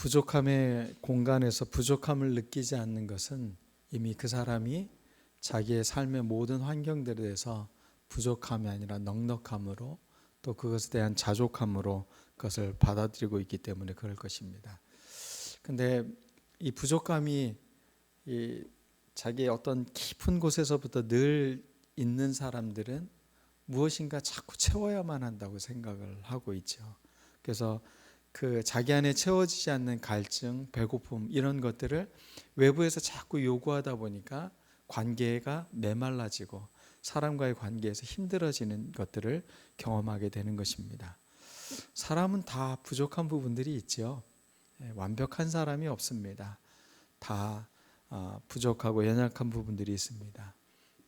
부족함의 공간에서 부족함을 느끼지 않는 것은 이미 그 사람이 자기의 삶의 모든 환경들에 대해서 부족함이 아니라 넉넉함으로 또 그것에 대한 자족함으로 그것을 받아들이고 있기 때문에 그럴 것입니다. 근데 이 부족함이 자기의 어떤 깊은 곳에서부터 늘 있는 사람들은 무엇인가 자꾸 채워야만 한다고 생각을 하고 있죠. 그래서 그 자기 안에 채워지지 않는 갈증, 배고픔 이런 것들을 외부에서 자꾸 요구하다 보니까 관계가 메말라지고 사람과의 관계에서 힘들어지는 것들을 경험하게 되는 것입니다. 사람은 다 부족한 부분들이 있죠. 완벽한 사람이 없습니다. 다 부족하고 연약한 부분들이 있습니다.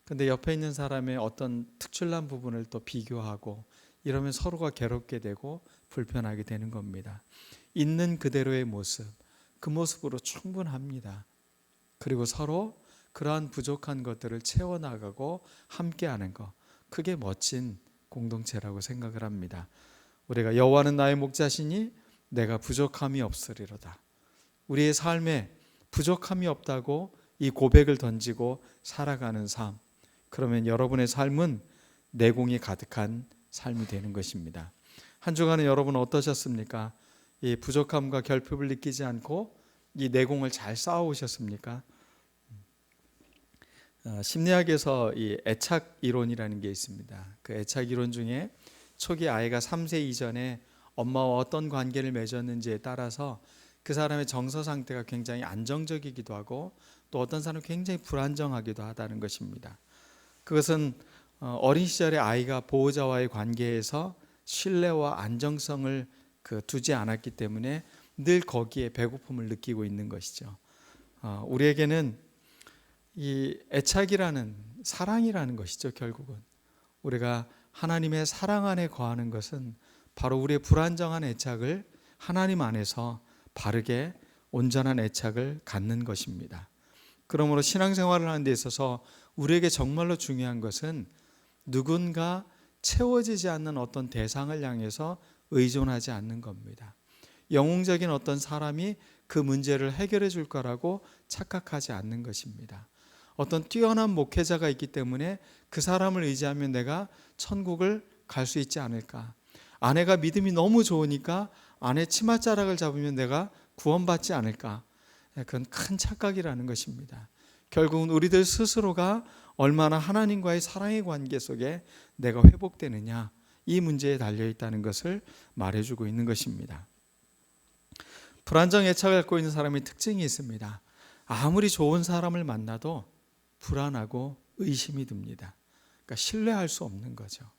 근데 옆에 있는 사람의 어떤 특출난 부분을 또 비교하고 이러면 서로가 괴롭게 되고 불편하게 되는 겁니다. 있는 그대로의 모습, 그 모습으로 충분합니다. 그리고 서로 그러한 부족한 것들을 채워나가고 함께하는 것, 그게 멋진 공동체라고 생각을 합니다. 우리가 여호와는 나의 목자시니 내가 부족함이 없으리로다. 우리의 삶에 부족함이 없다고 이 고백을 던지고 살아가는 삶, 그러면 여러분의 삶은 내공이 가득한 삶이 되는 것입니다. 한 주간은 여러분 어떠셨습니까? 이 부족함과 결핍을 느끼지 않고 이 내공을 잘 쌓아오셨습니까? 심리학에서 이 애착 이론이라는 게 있습니다. 그 애착 이론 중에 초기 아이가 3세 이전에 엄마와 어떤 관계를 맺었는지에 따라서 그 사람의 정서 상태가 굉장히 안정적이기도 하고 또 어떤 사람은 굉장히 불안정하기도 하다는 것입니다. 그것은 어린 시절에 아이가 보호자와의 관계에서 신뢰와 안정성을 두지 않았기 때문에 늘 거기에 배고픔을 느끼고 있는 것이죠. 우리에게는 이 애착이라는 사랑이라는 것이죠. 결국은 우리가 하나님의 사랑 안에 거하는 것은 바로 우리의 불안정한 애착을 하나님 안에서 바르게 온전한 애착을 갖는 것입니다. 그러므로 신앙생활을 하는 데 있어서 우리에게 정말로 중요한 것은 누군가 채워지지 않는 어떤 대상을 향해서 의존하지 않는 겁니다. 영웅적인 어떤 사람이 그 문제를 해결해 줄 거라고 착각하지 않는 것입니다. 어떤 뛰어난 목회자가 있기 때문에 그 사람을 의지하면 내가 천국을 갈 수 있지 않을까. 아내가 믿음이 너무 좋으니까 아내 치맛자락을 잡으면 내가 구원받지 않을까. 그건 큰 착각이라는 것입니다. 결국은 우리들 스스로가 얼마나 하나님과의 사랑의 관계 속에 내가 회복되느냐, 이 문제에 달려있다는 것을 말해주고 있는 것입니다. 불안정 애착을 갖고 있는 사람의 특징이 있습니다. 아무리 좋은 사람을 만나도 불안하고 의심이 듭니다. 그러니까 신뢰할 수 없는 거죠.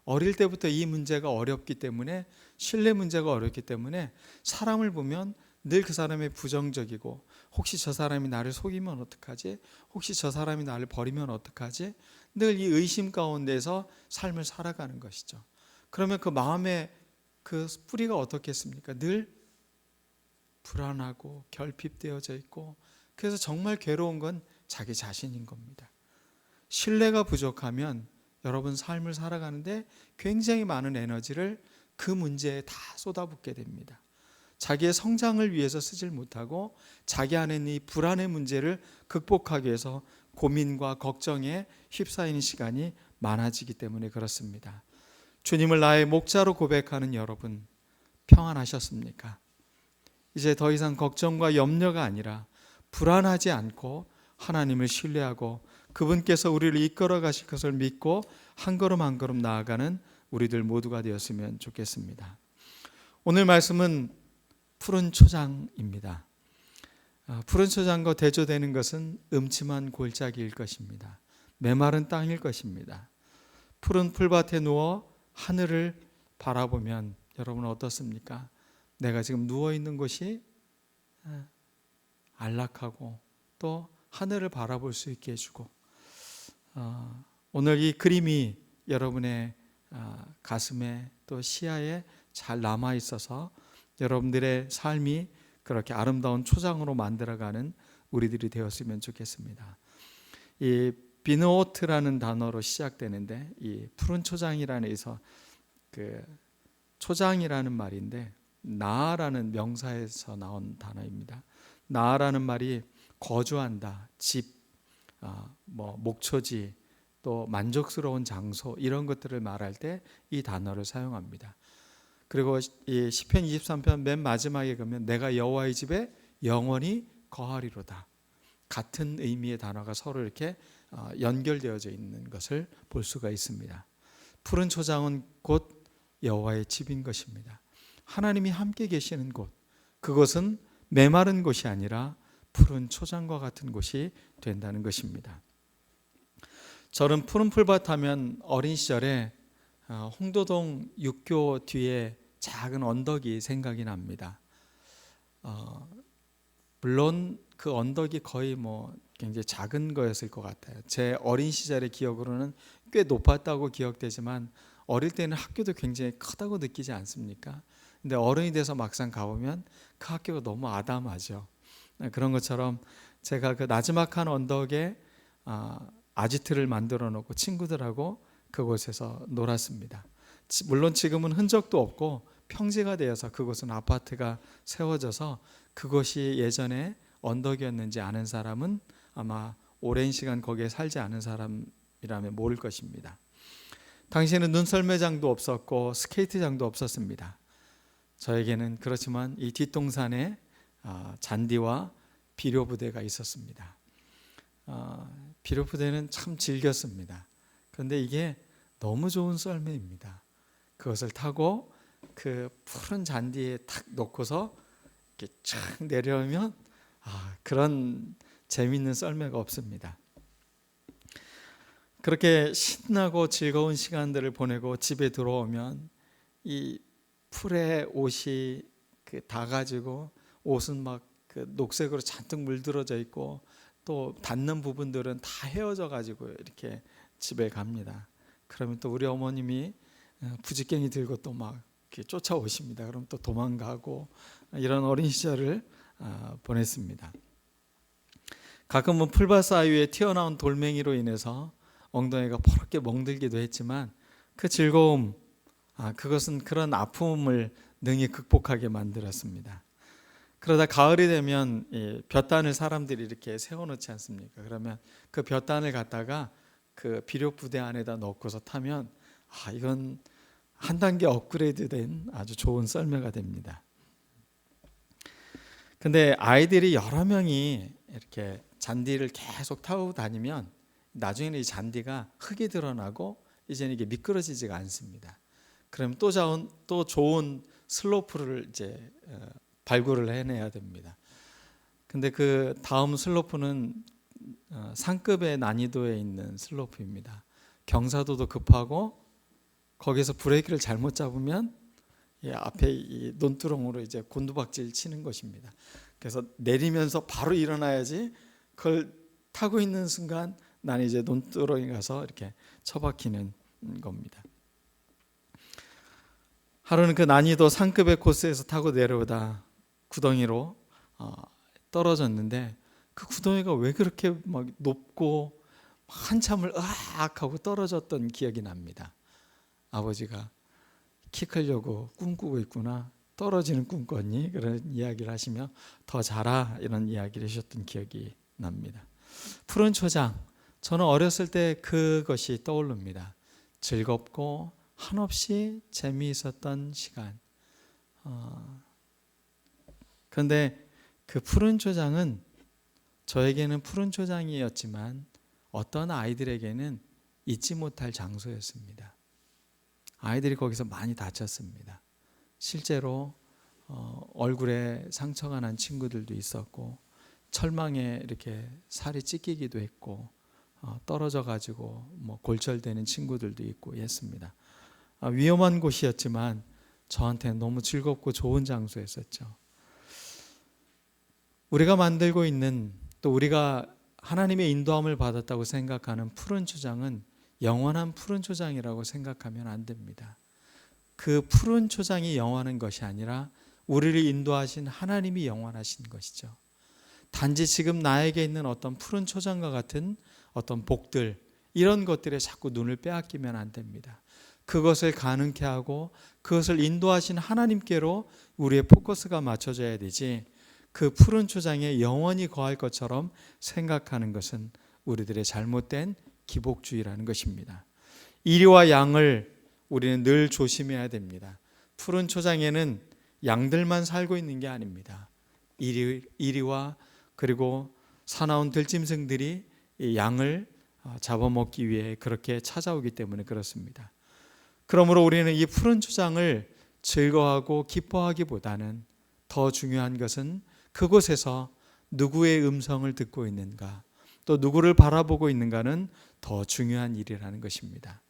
어릴 때부터 이 문제가 어렵기 때문에, 신뢰 문제가 어렵기 때문에 사람을 보면 늘 그 사람이 부정적이고, 혹시 저 사람이 나를 속이면 어떡하지? 혹시 저 사람이 나를 버리면 어떡하지? 늘 이 의심 가운데서 삶을 살아가는 것이죠. 그러면 그 마음의 그 뿌리가 어떻겠습니까? 늘 불안하고 결핍되어져 있고, 그래서 정말 괴로운 건 자기 자신인 겁니다. 신뢰가 부족하면 여러분 삶을 살아가는데 굉장히 많은 에너지를 그 문제에 다 쏟아붓게 됩니다. 자기의 성장을 위해서 쓰질 못하고 자기 안에 있는 이 불안의 문제를 극복하기 위해서 고민과 걱정에 휩싸이는 시간이 많아지기 때문에 그렇습니다. 주님을 나의 목자로 고백하는 여러분, 평안하셨습니까? 이제 더 이상 걱정과 염려가 아니라 불안하지 않고 하나님을 신뢰하고 그분께서 우리를 이끌어 가실 것을 믿고 한 걸음 한 걸음 나아가는 우리들 모두가 되었으면 좋겠습니다. 오늘 말씀은 푸른 초장입니다. 푸른 초장과 대조되는 것은 음침한 골짜기일 것입니다. 메마른 땅일 것입니다. 푸른 풀밭에 누워 하늘을 바라보면 여러분 어떻습니까? 내가 지금 누워있는 곳이 안락하고 또 하늘을 바라볼 수 있게 해주고, 오늘 이 그림이 여러분의 가슴에 또 시야에 잘 남아 있어서 여러분들의 삶이 그렇게 아름다운 초장으로 만들어가는 우리들이 되었으면 좋겠습니다. 이 비누오트라는 단어로 시작되는데 이 푸른 초장이라는 에서 그 초장이라는 말인데 나아라는 명사에서 나온 단어입니다. 나아라는 말이 거주한다, 집, 목초지, 또 만족스러운 장소 이런 것들을 말할 때 이 단어를 사용합니다. 그리고 이 시편 23편 맨 마지막에 보면 내가 여호와의 집에 영원히 거하리로다. 같은 의미의 단어가 서로 이렇게 연결되어져 있는 것을 볼 수가 있습니다. 푸른 초장은 곧 여호와의 집인 것입니다. 하나님이 함께 계시는 곳, 그것은 메마른 곳이 아니라 푸른 초장과 같은 곳이 된다는 것입니다. 저는 푸른 풀밭 하면 어린 시절에 홍도동 육교 뒤에 작은 언덕이 생각이 납니다. 물론 그 언덕이 거의 굉장히 작은 거였을 것 같아요. 제 어린 시절의 기억으로는 꽤 높았다고 기억되지만 어릴 때는 학교도 굉장히 크다고 느끼지 않습니까? 근데 어른이 돼서 막상 가보면 그 학교가 너무 아담하죠. 그런 것처럼 제가 그 나지막한 언덕에 아지트를 만들어 놓고 친구들하고 그곳에서 놀았습니다. 물론 지금은 흔적도 없고 평지가 되어서 그곳은 아파트가 세워져서 그것이 예전에 언덕이었는지 아는 사람은 아마 오랜 시간 거기에 살지 않은 사람이라면 모를 것입니다. 당시에는 눈썰매장도 없었고 스케이트장도 없었습니다. 저에게는 그렇지만 이 뒷동산에 잔디와 비료부대가 있었습니다. 비료부대는 참 즐겼습니다. 그런데 이게 너무 좋은 썰매입니다. 그것을 타고 그 푸른 잔디에 탁 놓고서 이렇게 쫙 내려오면 그런 재미있는 썰매가 없습니다. 그렇게 신나고 즐거운 시간들을 보내고 집에 들어오면 이 풀에 옷이 다 가지고 옷은 막 그 녹색으로 잔뜩 물들어져 있고 또 닿는 부분들은 다 헤어져 가지고 이렇게 집에 갑니다. 그러면 또 우리 어머님이 부지깽이 들고 또 막 쫓아오십니다. 그럼 또 도망가고 이런 어린 시절을 보냈습니다. 가끔은 풀밭 사이에 튀어나온 돌멩이로 인해서 엉덩이가 퍼렇게 멍들기도 했지만 그 즐거움, 그것은 그런 아픔을 능히 극복하게 만들었습니다. 그러다 가을이 되면 볕단을 사람들이 이렇게 세워놓지 않습니까? 그러면 그 볕단을 갖다가 그 비료 부대 안에다 넣고서 타면 이건 한 단계 업그레이드된 아주 좋은 썰매가 됩니다. 근데 아이들이 여러 명이 이렇게 잔디를 계속 타고 다니면 나중에는 이 잔디가 흙이 드러나고 이제는 이게 미끄러지지가 않습니다. 그럼 또 좋은 슬로프를 이제 발굴을 해내야 됩니다. 근데 그 다음 슬로프는 상급의 난이도에 있는 슬로프입니다. 경사도도 급하고 거기서 브레이크를 잘못 잡으면 앞에 이 논두렁으로 이제 곤두박질 치는 것입니다. 그래서 내리면서 바로 일어나야지 그걸 타고 있는 순간 나는 이제 논두렁에 가서 이렇게 처박히는 겁니다. 하루는 그 난이도 상급의 코스에서 타고 내려오다 구덩이로 떨어졌는데 그 구덩이가 왜 그렇게 막 높고 한참을 으악 하고 떨어졌던 기억이 납니다. 아버지가 키 크려고 꿈꾸고 있구나, 떨어지는 꿈 꿨니? 그런 이야기를 하시며 더 자라 이런 이야기를 하셨던 기억이 납니다. 푸른 초장, 저는 어렸을 때 그것이 떠오릅니다. 즐겁고 한없이 재미있었던 시간. 그런데 그 푸른 초장은 저에게는 푸른 초장이었지만 어떤 아이들에게는 잊지 못할 장소였습니다. 아이들이 거기서 많이 다쳤습니다. 실제로 얼굴에 상처가 난 친구들도 있었고 철망에 이렇게 살이 찢기기도 했고 떨어져 가지고 골절되는 친구들도 있고 했습니다. 위험한 곳이었지만 저한테는 너무 즐겁고 좋은 장소였었죠. 우리가 만들고 있는, 또 우리가 하나님의 인도함을 받았다고 생각하는 푸른 초장은 영원한 푸른 초장이라고 생각하면 안 됩니다. 그 푸른 초장이 영원한 것이 아니라 우리를 인도하신 하나님이 영원하신 것이죠. 단지 지금 나에게 있는 어떤 푸른 초장과 같은 어떤 복들, 이런 것들에 자꾸 눈을 빼앗기면 안 됩니다. 그것을 가능케 하고 그것을 인도하신 하나님께로 우리의 포커스가 맞춰져야 되지, 그 푸른 초장에 영원히 거할 것처럼 생각하는 것은 우리들의 잘못된 기복주의라는 것입니다. 이리와 양을 우리는 늘 조심해야 됩니다. 푸른 초장에는 양들만 살고 있는 게 아닙니다. 이리와 그리고 사나운 들짐승들이 이 양을 잡아먹기 위해 그렇게 찾아오기 때문에 그렇습니다. 그러므로 우리는 이 푸른 초장을 즐거워하고 기뻐하기보다는 더 중요한 것은 그곳에서 누구의 음성을 듣고 있는가, 또 누구를 바라보고 있는가는 더 중요한 일이라는 것입니다.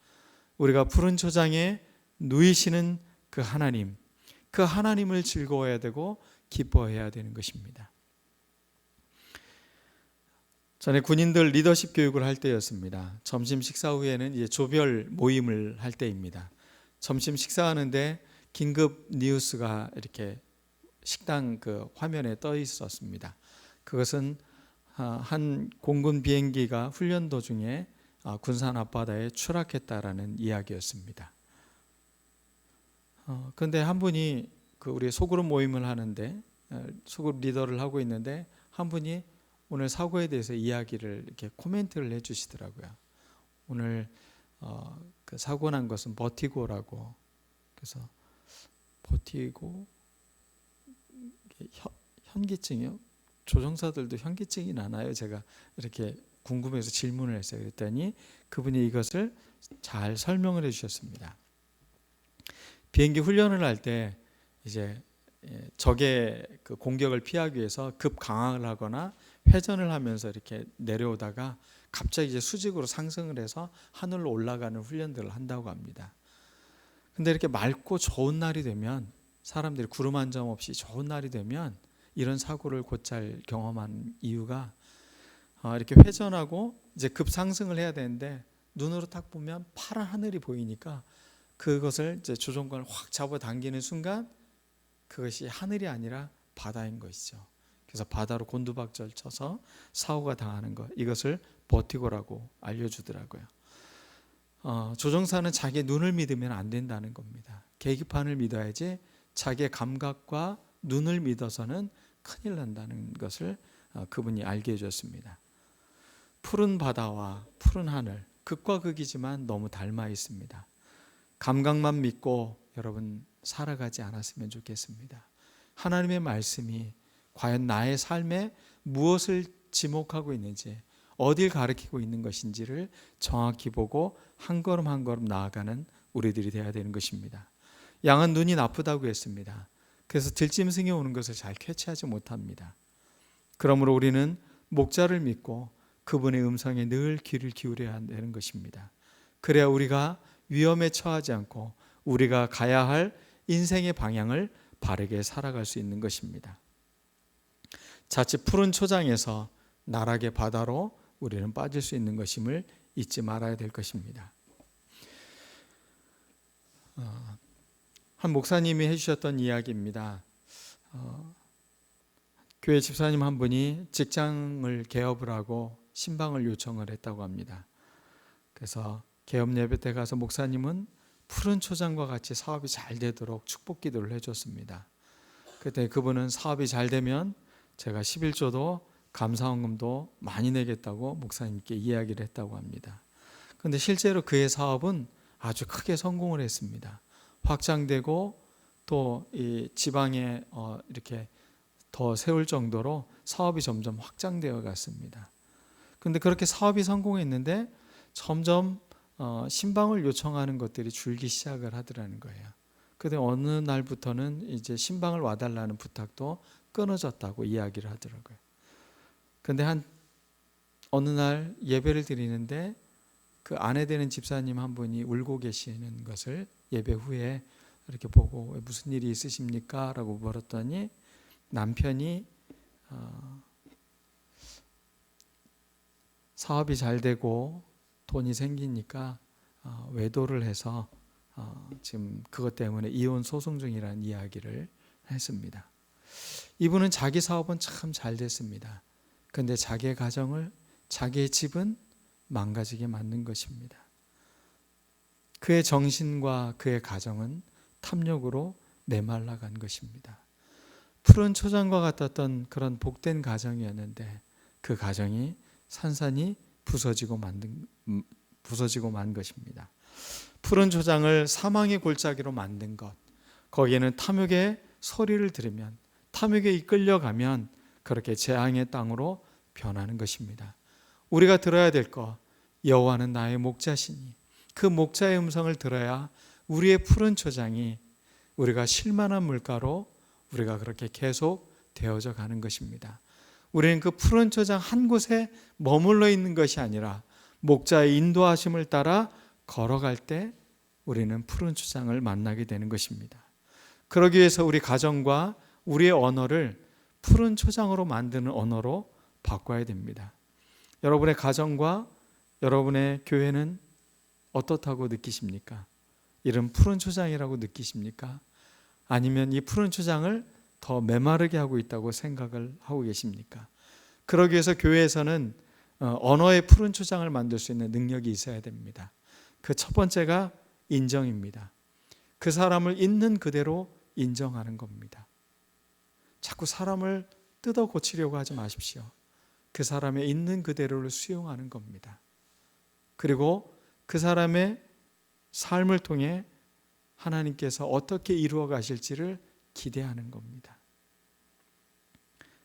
우리가 푸른 초장에 누이시는 그 하나님을 즐거워해야 되고 기뻐해야 되는 것입니다. 전에 군인들 리더십 교육을 할 때였습니다. 점심 식사 후에는 이제 조별 모임을 할 때입니다. 점심 식사하는데 긴급 뉴스가 이렇게 식당 그 화면에 떠 있었습니다. 그것은 한 공군 비행기가 훈련 도중에 군산 앞바다에 추락했다라는 이야기였습니다. 그런데 한 분이 우리 소그룹 모임을 하는데, 소그룹 리더를 하고 있는데 한 분이 오늘 사고에 대해서 이야기를 이렇게 코멘트를 해주시더라고요. 오늘 그 사고 난 것은 버티고라고. 그래서 버티고 현기증이요? 조종사들도 현기증이 나나요? 제가 이렇게 궁금해서 질문을 했어요. 그랬더니 그분이 이것을 잘 설명을 해주셨습니다. 비행기 훈련을 할 때 이제 적의 그 공격을 피하기 위해서 급 강항을 하거나 회전을 하면서 이렇게 내려오다가 갑자기 이제 수직으로 상승을 해서 하늘로 올라가는 훈련들을 한다고 합니다. 근데 이렇게 맑고 좋은 날이 되면, 사람들이 구름 한 점 없이 좋은 날이 되면 이런 사고를 곧잘 경험한 이유가, 이렇게 회전하고 이제 급상승을 해야 되는데 눈으로 딱 보면 파란 하늘이 보이니까 그것을 이제 조종관을 확 잡아당기는 순간 그것이 하늘이 아니라 바다인 것이죠. 그래서 바다로 곤두박질 쳐서 사고가 당하는 것, 이것을 버티고라고 알려주더라고요. 조종사는 자기의 눈을 믿으면 안 된다는 겁니다. 계기판을 믿어야지 자기의 감각과 눈을 믿어서는 큰일 난다는 것을 그분이 알게 해줬습니다. 푸른 바다와 푸른 하늘, 극과 극이지만 너무 닮아 있습니다. 감각만 믿고 여러분 살아가지 않았으면 좋겠습니다. 하나님의 말씀이 과연 나의 삶에 무엇을 지목하고 있는지, 어딜 가리키고 있는 것인지를 정확히 보고 한 걸음 한 걸음 나아가는 우리들이 되어야 되는 것입니다. 양은 눈이 나쁘다고 했습니다. 그래서 들짐승이 오는 것을 잘 캐치하지 못합니다. 그러므로 우리는 목자를 믿고 그분의 음성에 늘 귀를 기울여야 되는 것입니다. 그래야 우리가 위험에 처하지 않고 우리가 가야 할 인생의 방향을 바르게 살아갈 수 있는 것입니다. 자칫 푸른 초장에서 나락의 바다로 우리는 빠질 수 있는 것임을 잊지 말아야 될 것입니다. 한 목사님이 해주셨던 이야기입니다. 교회 집사님 한 분이 직장을 개업을 하고 신방을 요청을 했다고 합니다. 그래서 개업 예배 때 가서 목사님은 푸른 초장과 같이 사업이 잘 되도록 축복 기도를 해줬습니다. 그때 그분은 사업이 잘 되면 제가 11조도 감사원금도 많이 내겠다고 목사님께 이야기를 했다고 합니다. 그런데 실제로 그의 사업은 아주 크게 성공을 했습니다. 확장되고 또 이 지방에 이렇게 더 세울 정도로 사업이 점점 확장되어 갔습니다. 그런데 그렇게 사업이 성공했는데 점점 신방을 요청하는 것들이 줄기 시작을 하더라는 거예요. 그런데 어느 날부터는 이제 신방을 와달라는 부탁도 끊어졌다고 이야기를 하더라고요. 그런데 어느 날 예배를 드리는데 그 아내 되는 집사님 한 분이 울고 계시는 것을 예배 후에 이렇게 보고 무슨 일이 있으십니까? 라고 물었더니 남편이 사업이 잘 되고 돈이 생기니까 외도를 해서 지금 그것 때문에 이혼 소송 중이라는 이야기를 했습니다. 이분은 자기 사업은 참 잘 됐습니다. 그런데 자기의 가정을, 자기의 집은 망가지게 만든 것입니다. 그의 정신과 그의 가정은 탐욕으로 메말라간 것입니다. 푸른 초장과 같았던 그런 복된 가정이었는데 그 가정이 산산이 부서지고 만 것입니다. 푸른 초장을 사망의 골짜기로 만든 것, 거기에는 탐욕의 소리를 들으면, 탐욕에 이끌려가면 그렇게 재앙의 땅으로 변하는 것입니다. 우리가 들어야 될 것, 여호와는 나의 목자시니, 그 목자의 음성을 들어야 우리의 푸른 초장이 우리가 쉴만한 물가로 우리가 그렇게 계속 되어져 가는 것입니다. 우리는 그 푸른 초장 한 곳에 머물러 있는 것이 아니라 목자의 인도하심을 따라 걸어갈 때 우리는 푸른 초장을 만나게 되는 것입니다. 그러기 위해서 우리 가정과 우리의 언어를 푸른 초장으로 만드는 언어로 바꿔야 됩니다. 여러분의 가정과 여러분의 교회는 어떻다고 느끼십니까? 이런 푸른 초장이라고 느끼십니까? 아니면 이 푸른 초장을 더 메마르게 하고 있다고 생각을 하고 계십니까? 그러기 위해서 교회에서는 언어의 푸른 초장을 만들 수 있는 능력이 있어야 됩니다. 그 첫 번째가 인정입니다. 그 사람을 있는 그대로 인정하는 겁니다. 자꾸 사람을 뜯어 고치려고 하지 마십시오. 그 사람의 있는 그대로를 수용하는 겁니다. 그리고 그 사람의 삶을 통해 하나님께서 어떻게 이루어 가실지를 기대하는 겁니다.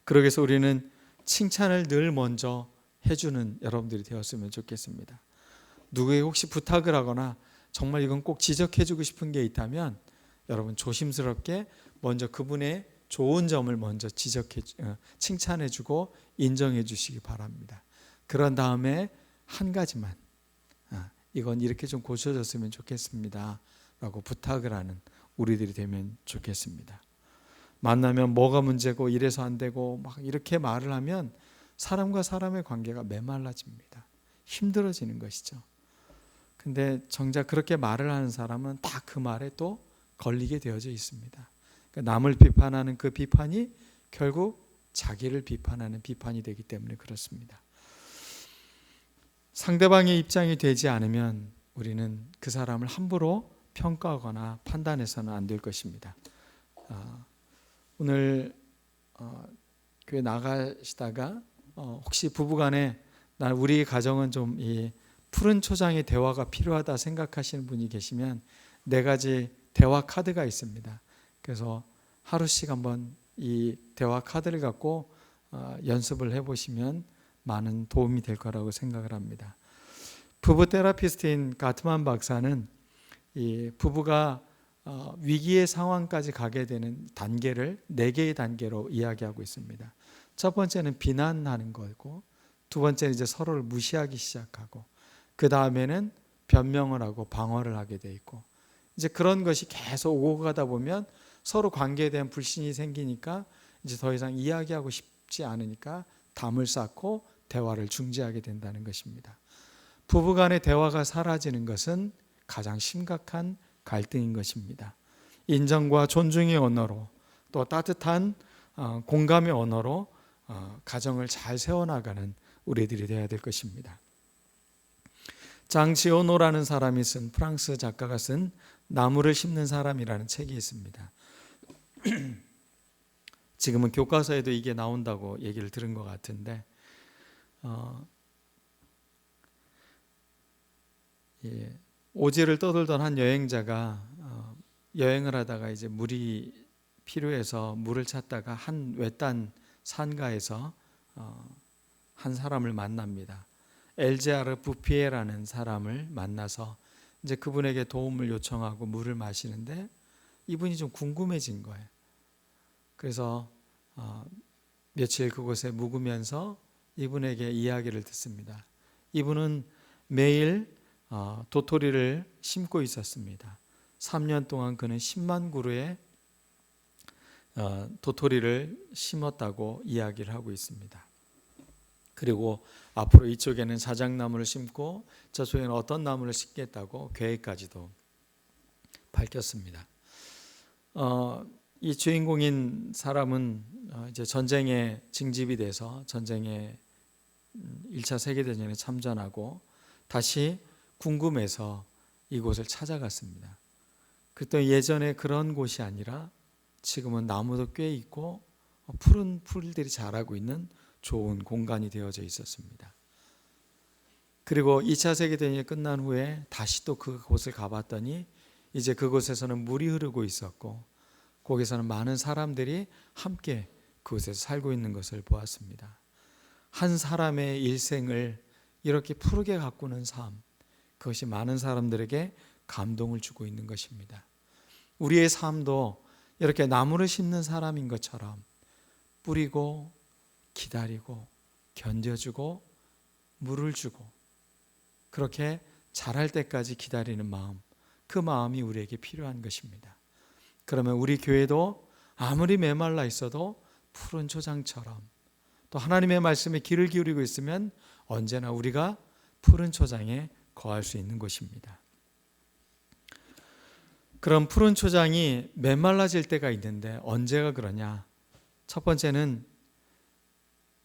그러기 위해서 우리는 칭찬을 늘 먼저 해주는 여러분들이 되었으면 좋겠습니다. 누구에게 혹시 부탁을 하거나 정말 이건 꼭 지적해주고 싶은 게 있다면 여러분 조심스럽게 먼저 그분의 좋은 점을 먼저 칭찬해주고 인정해주시기 바랍니다. 그런 다음에 한 가지만 이건 이렇게 좀 고쳐졌으면 좋겠습니다 라고 부탁을 하는 우리들이 되면 좋겠습니다. 만나면 뭐가 문제고 이래서 안 되고 막 이렇게 말을 하면 사람과 사람의 관계가 메말라집니다. 힘들어지는 것이죠. 근데 정작 그렇게 말을 하는 사람은 다 그 말에 또 걸리게 되어져 있습니다. 그러니까 남을 비판하는 그 비판이 결국 자기를 비판하는 비판이 되기 때문에 그렇습니다. 상대방의 입장이 되지 않으면 우리는 그 사람을 함부로 평가하거나 판단해서는 안 될 것입니다. 오늘 교회 나가시다가 혹시 부부간에 우리 가정은 좀 이 푸른 초장의 대화가 필요하다 생각하시는 분이 계시면 4가지 대화 카드가 있습니다. 그래서 하루씩 한번 이 대화 카드를 갖고 연습을 해보시면 많은 도움이 될 거라고 생각을 합니다. 부부 테라피스트인 가트만 박사는 이 부부가 위기의 상황까지 가게 되는 단계를 4개의 단계로 이야기하고 있습니다. 첫 번째는 비난하는 거고, 두 번째는 이제 서로를 무시하기 시작하고, 그 다음에는 변명을 하고 방어를 하게 돼 있고, 이제 그런 것이 계속 오고 가다 보면 서로 관계에 대한 불신이 생기니까 이제 더 이상 이야기하고 싶지 않으니까 담을 쌓고 대화를 중지하게 된다는 것입니다. 부부간의 대화가 사라지는 것은 가장 심각한 갈등인 것입니다. 인정과 존중의 언어로, 또 따뜻한 공감의 언어로 가정을 잘 세워나가는 우리들이 되어야 될 것입니다. 장 지오노라는 사람이 쓴, 프랑스 작가가 쓴 나무를 심는 사람이라는 책이 있습니다. 지금은 교과서에도 이게 나온다고 얘기를 들은 것 같은데 오지를 떠돌던 한 여행자가 여행을 하다가 이제 물이 필요해서 물을 찾다가 한 외딴 산가에서 한 사람을 만납니다. 엘제아르 부피에라는 사람을 만나서 이제 그분에게 도움을 요청하고 물을 마시는데 이분이 좀 궁금해진 거예요. 그래서 며칠 그곳에 묵으면서 이분에게 이야기를 듣습니다. 이분은 매일 도토리를 심고 있었습니다. 3년 동안 그는 10만 그루의 도토리를 심었다고 이야기를 하고 있습니다. 그리고 앞으로 이쪽에는 자작나무를 심고 저쪽에는 어떤 나무를 심겠다고 계획까지도 밝혔습니다. 이 주인공인 사람은 이제 전쟁에 징집이 돼서 전쟁에 1차 세계대전에 참전하고 다시 궁금해서 이곳을 찾아갔습니다. 그때 예전에 그런 곳이 아니라 지금은 나무도 꽤 있고 푸른 풀들이 자라고 있는 좋은 공간이 되어져 있었습니다. 그리고 2차 세계대전이 끝난 후에 다시 또 그곳을 가봤더니 이제 그곳에서는 물이 흐르고 있었고 거기서는 많은 사람들이 함께 그곳에서 살고 있는 것을 보았습니다. 한 사람의 일생을 이렇게 푸르게 가꾸는 삶, 그것이 많은 사람들에게 감동을 주고 있는 것입니다. 우리의 삶도 이렇게 나무를 심는 사람인 것처럼 뿌리고 기다리고 견뎌주고 물을 주고 그렇게 자랄 때까지 기다리는 마음, 그 마음이 우리에게 필요한 것입니다. 그러면 우리 교회도 아무리 메말라 있어도 푸른 초장처럼 또 하나님의 말씀에 귀를 기울이고 있으면 언제나 우리가 푸른 초장에 거할 수 있는 곳입니다. 그럼 푸른 초장이 메말라질 때가 있는데 언제가 그러냐? 첫 번째는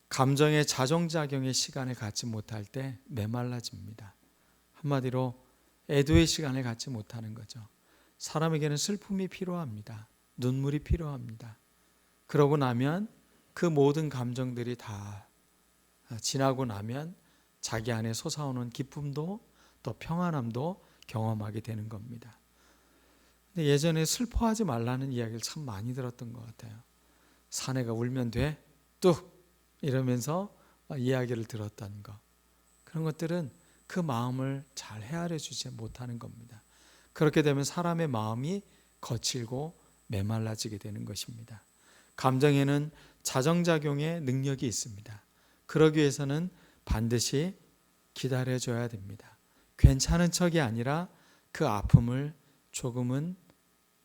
감정의 자정작용의 시간을 갖지 못할 때 메말라집니다. 한마디로 애도의 시간을 갖지 못하는 거죠. 사람에게는 슬픔이 필요합니다. 눈물이 필요합니다. 그러고 나면 그 모든 감정들이 다 지나고 나면 자기 안에 솟아오는 기쁨도 또 평안함도 경험하게 되는 겁니다. 근데 예전에 슬퍼하지 말라는 이야기를 참 많이 들었던 것 같아요. 사내가 울면 돼? 뚝! 이러면서 이야기를 들었던 것. 그런 것들은 그 마음을 잘 헤아려 주지 못하는 겁니다. 그렇게 되면 사람의 마음이 거칠고 메말라지게 되는 것입니다. 감정에는 자정작용의 능력이 있습니다. 그러기 위해서는 반드시 기다려줘야 됩니다. 괜찮은 척이 아니라 그 아픔을 조금은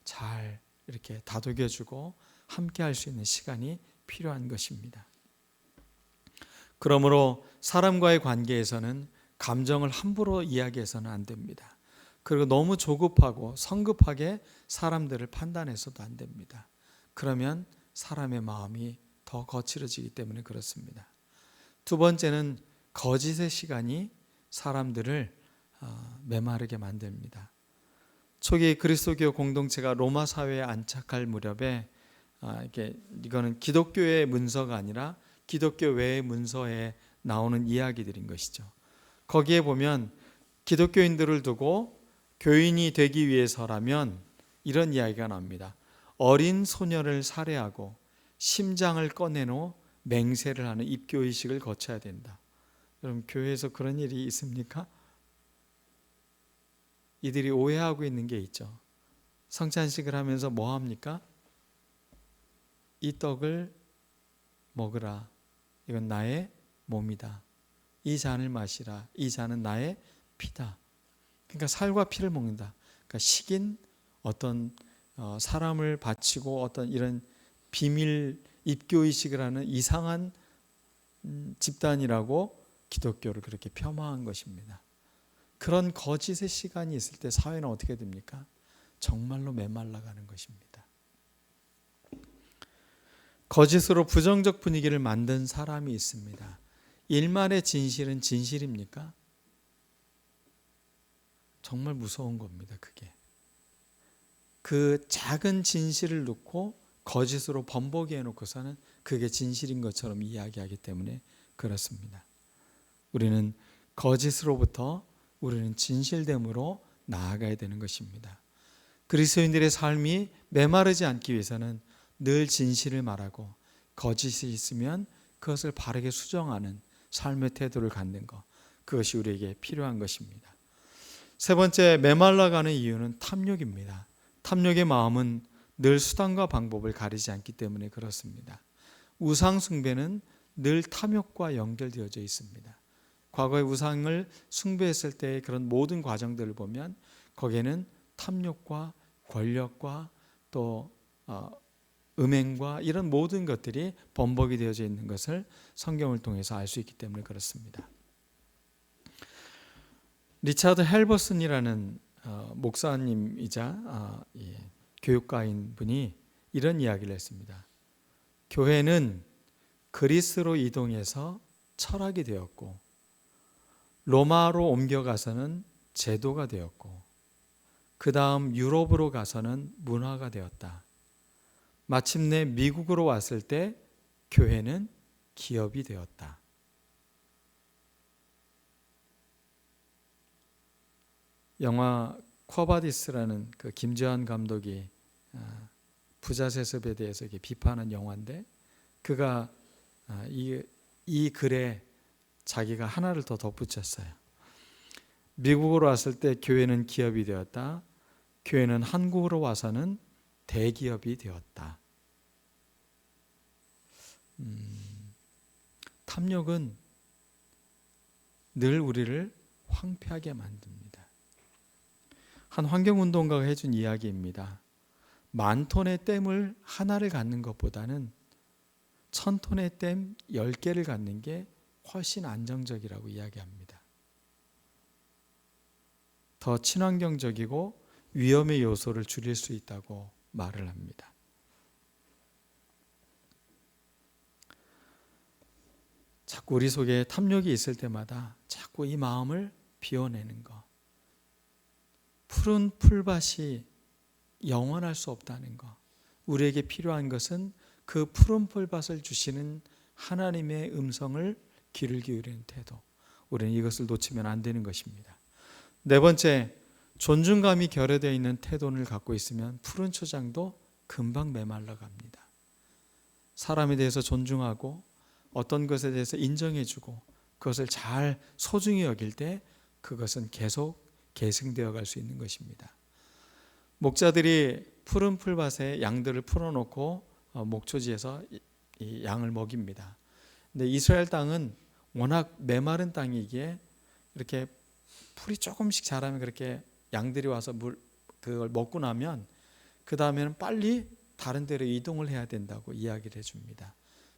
잘 이렇게 다독여주고 함께 할 수 있는 시간이 필요한 것입니다. 그러므로 사람과의 관계에서는 감정을 함부로 이야기해서는 안 됩니다. 그리고 너무 조급하고 성급하게 사람들을 판단해서도 안 됩니다. 그러면 사람의 마음이 더 거칠어지기 때문에 그렇습니다. 두 번째는 거짓의 시간이 사람들을 메마르게 만듭니다. 초기 그리스도교 공동체가 로마 사회에 안착할 무렵에 이거는 기독교의 문서가 아니라 기독교 외의 문서에 나오는 이야기들인 것이죠. 거기에 보면 기독교인들을 두고 교인이 되기 위해서라면 이런 이야기가 나옵니다. 어린 소녀를 살해하고 심장을 꺼내놓아 맹세를 하는 입교의식을 거쳐야 된다. 여러분 교회에서 그런 일이 있습니까? 이들이 오해하고 있는 게 있죠. 성찬식을 하면서 뭐 합니까? 이 떡을 먹으라. 이건 나의 몸이다. 이 잔을 마시라. 이 잔은 나의 피다. 그러니까 살과 피를 먹는다. 그러니까 식인 어떤 사람을 바치고 어떤 이런 비밀 입교의식을 하는 이상한 집단이라고 기독교를 그렇게 폄하한 것입니다. 그런 거짓의 시간이 있을 때 사회는 어떻게 됩니까? 정말로 메말라가는 것입니다. 거짓으로 부정적 분위기를 만든 사람이 있습니다. 일말의 진실은 진실입니까? 정말 무서운 겁니다. 그게. 그 작은 진실을 놓고 거짓으로 번복해 놓고서는 그게 진실인 것처럼 이야기하기 때문에 그렇습니다. 우리는 거짓으로부터 우리는 진실됨으로 나아가야 되는 것입니다. 그리스도인들의 삶이 메마르지 않기 위해서는 늘 진실을 말하고 거짓이 있으면 그것을 바르게 수정하는 삶의 태도를 갖는 것, 그것이 우리에게 필요한 것입니다. 세 번째, 메말라가는 이유는 탐욕입니다. 탐욕의 마음은 늘 수단과 방법을 가리지 않기 때문에 그렇습니다. 우상 숭배는 늘 탐욕과 연결되어져 있습니다. 과거의 우상을 숭배했을 때의 그런 모든 과정들을 보면 거기에는 탐욕과 권력과 또 음행과 이런 모든 것들이 번복이 되어져 있는 것을 성경을 통해서 알 수 있기 때문에 그렇습니다. 리차드 헬버슨이라는 목사님이자 교육가인 분이 이런 이야기를 했습니다. 교회는 그리스로 이동해서 철학이 되었고 로마로 옮겨가서는 제도가 되었고 그 다음 유럽으로 가서는 문화가 되었다. 마침내 미국으로 왔을 때 교회는 기업이 되었다. 영화 쿼바디스라는 그 김재환 감독이 부자 세습에 대해서 이렇게 비판한 영화인데, 그가 이 글에 자기가 하나를 더 덧붙였어요. 미국으로 왔을 때 교회는 기업이 되었다. 교회는 한국으로 와서는 대기업이 되었다. 탐욕은 늘 우리를 황폐하게 만듭니다. 한 환경운동가가 해준 이야기입니다. 10,000톤의 댐을 하나를 갖는 것보다는 1,000톤의 댐 10개를 갖는 게 훨씬 안정적이라고 이야기합니다. 더 친환경적이고 위험의 요소를 줄일 수 있다고 말을 합니다. 자꾸 우리 속에 탐욕이 있을 때마다 자꾸 이 마음을 비워내는 것. 푸른 풀밭이 영원할 수 없다는 것. 우리에게 필요한 것은 그 푸른 풀밭을 주시는 하나님의 음성을 귀를 기울이는 태도. 우리는 이것을 놓치면 안 되는 것입니다. 네 번째, 존중감이 결여되어 있는 태도를 갖고 있으면 푸른 초장도 금방 메말라 갑니다. 사람에 대해서 존중하고 어떤 것에 대해서 인정해주고 그것을 잘 소중히 여길 때 그것은 계속 계승되어 갈 수 있는 것입니다. 목자들이 푸른 풀밭에 양들을 풀어놓고 목초지에서 이 양을 먹입니다. 근데 이스라엘 땅은 워낙 메마른 땅이기에 이렇게 풀이 조금씩 자라면 그렇게 양들이 와서 그걸 먹고 나면 그 다음에는 빨리 다른 데로 이동을 해야 된다고 이야기를 해줍니다.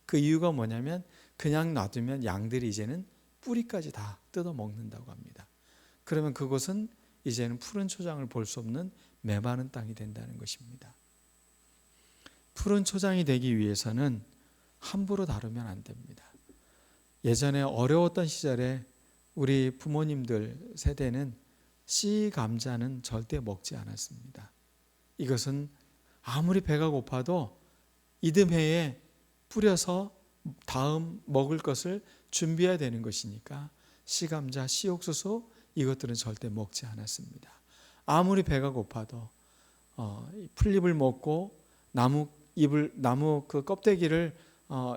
그 이유가 뭐냐면 그냥 놔두면 양들이 이제는 뿌리까지 다 뜯어 먹는다고 합니다. 그러면 그곳은 이제는 푸른 초장을 볼 수 없는 메마른 땅이 된다는 것입니다. 푸른 초장이 되기 위해서는 함부로 다루면 안 됩니다. 예전에 어려웠던 시절에 우리 부모님들 세대는 씨 감자는 절대 먹지 않았습니다. 이것은 아무리 배가 고파도 이듬해에 뿌려서 다음 먹을 것을 준비해야 되는 것이니까 씨 감자, 씨 옥수수 이것들은 절대 먹지 않았습니다. 아무리 배가 고파도 풀잎을 먹고 나무 그 껍데기를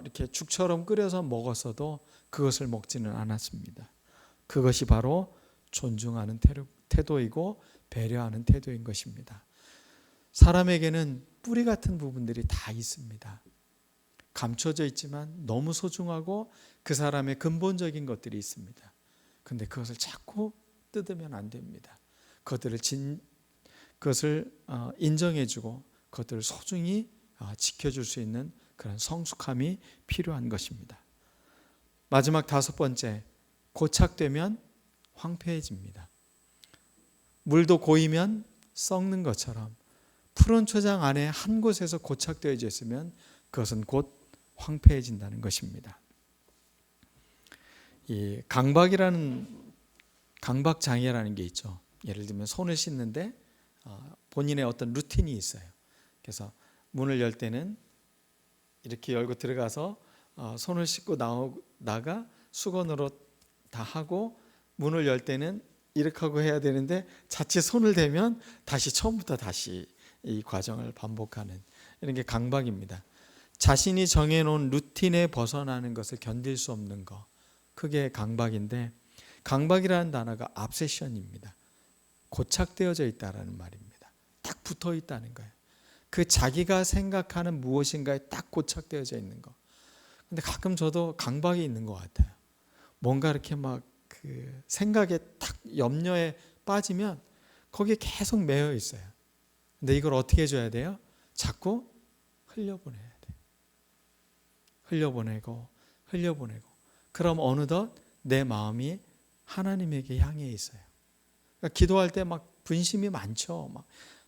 이렇게 죽처럼 끓여서 먹었어도 그것을 먹지는 않았습니다. 그것이 바로 존중하는 태도이고 배려하는 태도인 것입니다. 사람에게는 뿌리 같은 부분들이 다 있습니다. 감춰져 있지만 너무 소중하고 그 사람의 근본적인 것들이 있습니다. 그런데 그것을 자꾸 뜯으면 안 됩니다. 그것을 인정해주고 그것들을 소중히 지켜줄 수 있는 그런 성숙함이 필요한 것입니다. 마지막 5번째, 고착되면 황폐해집니다. 물도 고이면 썩는 것처럼 푸른 초장 안에 한 곳에서 고착되어져 있으면 그것은 곧 황폐해진다는 것입니다. 이 강박장애라는 게 있죠. 예를 들면 손을 씻는데 본인의 어떤 루틴이 있어요. 그래서 문을 열 때는 이렇게 열고 들어가서 손을 씻고 나가 수건으로 다 하고, 문을 열 때는 이렇게 하고 해야 되는데 자칫 손을 대면 다시 처음부터 다시 이 과정을 반복하는 이런 게 강박입니다. 자신이 정해놓은 루틴에 벗어나는 것을 견딜 수 없는 것, 그게 강박인데, 강박이라는 단어가 obsession입니다. 고착되어져 있다라는 말입니다. 딱 붙어 있다는 거예요. 그 자기가 생각하는 무엇인가에 딱 고착되어져 있는 것. 근데 가끔 저도 강박이 있는 것 같아요. 뭔가 이렇게 막 그 생각에 딱 염려에 빠지면 거기에 계속 매여 있어요. 근데 이걸 어떻게 해줘야 돼요? 자꾸 흘려보내야 돼요. 흘려보내고 그럼 어느덧 내 마음이 하나님에게 향해 있어요. 그러니까 기도할 때 막 분심이 많죠. 막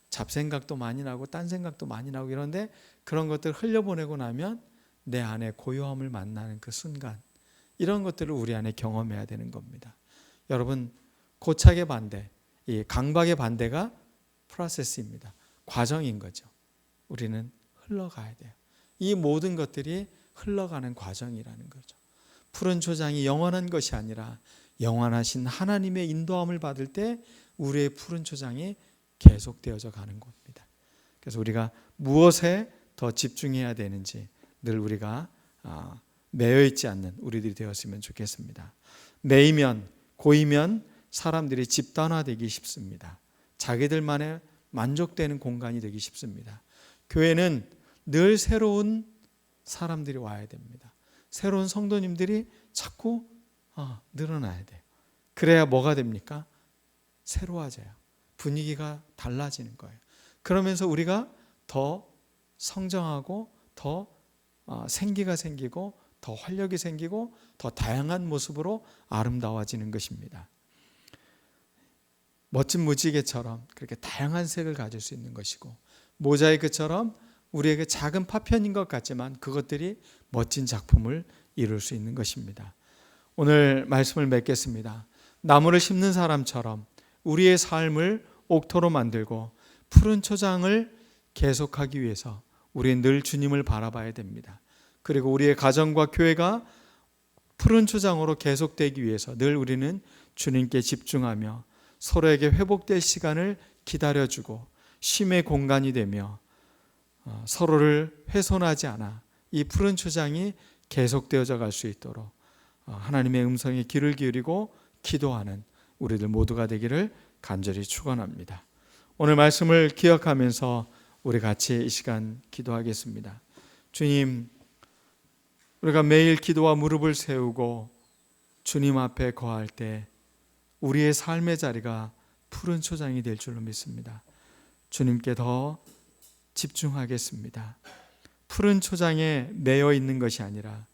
잡생각도 많이 나고 딴 생각도 많이 나고 이런데 그런 것들을 흘려보내고 나면 내 안에 고요함을 만나는 그 순간, 이런 것들을 우리 안에 경험해야 되는 겁니다. 여러분, 고착의 반대, 이 강박의 반대가 프로세스입니다. 과정인 거죠. 우리는 흘러가야 돼요. 이 모든 것들이 흘러가는 과정이라는 거죠. 푸른 초장이 영원한 것이 아니라 영원하신 하나님의 인도함을 받을 때 우리의 푸른 초장이 계속되어져 가는 겁니다. 그래서 우리가 무엇에 더 집중해야 되는지 늘 우리가 매여 있지 않는 우리들이 되었으면 좋겠습니다. 매이면 고이면 사람들이 집단화되기 쉽습니다. 자기들만의 만족되는 공간이 되기 쉽습니다. 교회는 늘 새로운 사람들이 와야 됩니다. 새로운 성도님들이 자꾸 늘어나야 돼요. 그래야 뭐가 됩니까? 새로워져요. 분위기가 달라지는 거예요. 그러면서 우리가 더 성장하고 더 생기가 생기고 더 활력이 생기고 더 다양한 모습으로 아름다워지는 것입니다. 멋진 무지개처럼 그렇게 다양한 색을 가질 수 있는 것이고 모자이크처럼 우리에게 작은 파편인 것 같지만 그것들이 멋진 작품을 이룰 수 있는 것입니다. 오늘 말씀을 맺겠습니다. 나무를 심는 사람처럼 우리의 삶을 옥토로 만들고 푸른 초장을 계속하기 위해서 우리는 늘 주님을 바라봐야 됩니다. 그리고 우리의 가정과 교회가 푸른 초장으로 계속되기 위해서 늘 우리는 주님께 집중하며 서로에게 회복될 시간을 기다려주고 쉼의 공간이 되며 서로를 훼손하지 않아 이 푸른 초장이 계속되어져 갈 수 있도록 하나님의 음성에 귀를 기울이고 기도하는 우리들 모두가 되기를 간절히 축원합니다. 오늘 말씀을 기억하면서 우리 같이 이 시간 기도하겠습니다. 주님, 우리가 매일 기도와 무릎을 세우고 주님 앞에 거할 때 우리의 삶의 자리가 푸른 초장이 될 줄로 믿습니다. 주님께 더 집중하겠습니다. 푸른 초장에 매여 있는 것이 아니라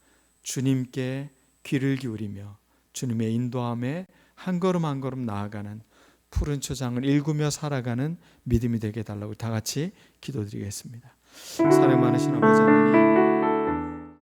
주님께 귀를 기울이며 주님의 인도함에 한 걸음 한 걸음 나아가는 푸른 초장을 일구며 살아가는 믿음이 되게 해달라고 다 같이 기도드리겠습니다. 사랑 많으신 아버지 하나님,